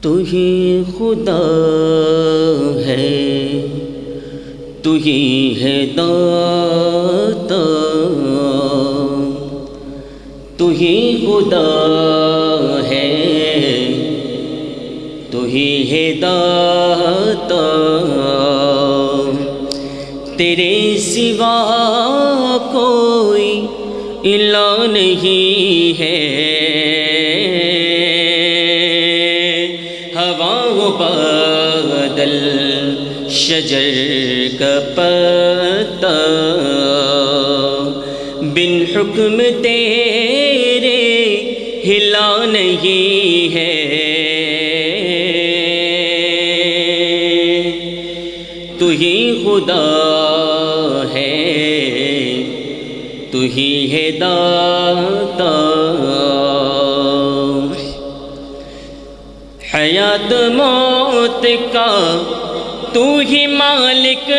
تو ہی خدا ہے، تو ہی ہے داتا، تو ہی خدا ہے، تو ہی ہے داتا، تیرے سوا کوئی الہ نہیں ہے، ہوا و بادل شجر کا پتا بن حکم تیرے ہلا نہیں ہے، تو ہی خدا ہے، تو ہی ہے داتا، حیات موت کا تو ہی مالک،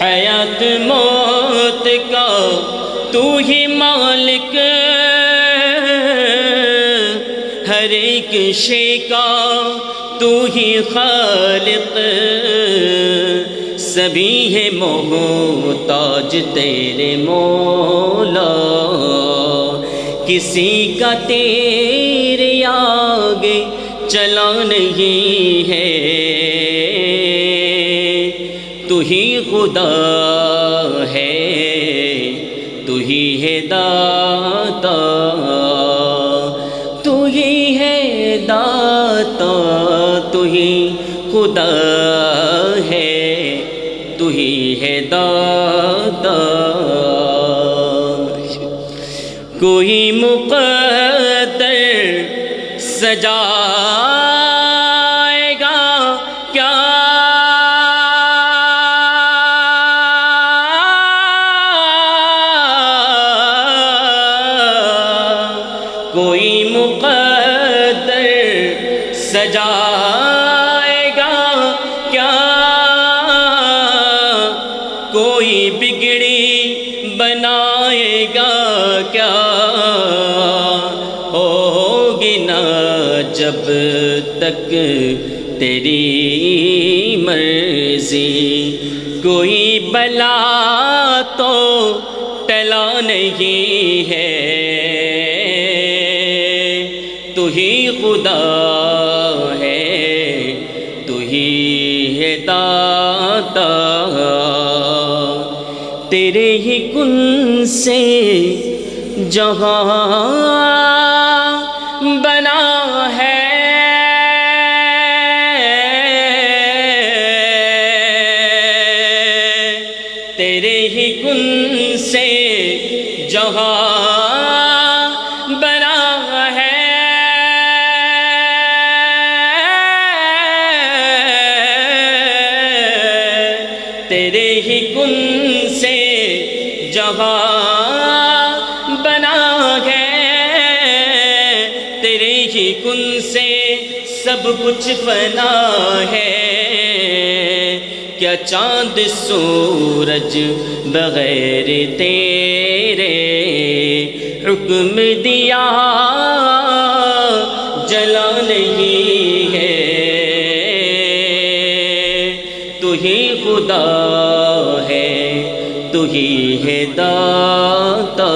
حیات موت کا تو ہی مالک، ہر ایک شے کا تو ہی خالق، سبھی ہے محتاج تیرے مولا، کسی کا تیرے آگے چلا نہیں ہے، تو ہی خدا ہے، تو ہی ہے داتا، تو ہی ہے داتا، تو ہی خدا ہے، تو ہی ہے داتا، کوئی مقدر سجائے گا کیا، کوئی مقدر سجائے گا کیا، کوئی بگڑی بنائے گا کیا، ہوگی نا جب تک تیری مرضی، کوئی بلا تو ٹلا نہیں ہے، تو ہی خدا ہے، تو ہی ہے داتا، تیرے ہی کن سے جہاں بنا ہے، تیرے ہی کن سے جہاں بنا ہے، تیرے ہی کن سے جہاں بنا ہے، تیرے ہی کن سے سب کچھ فنا ہے، کیا چاند سورج بغیر تیرے حکم دیا جلا نہیں ہے، تو ہی خدا ہے، تو ہی ہے داتا۔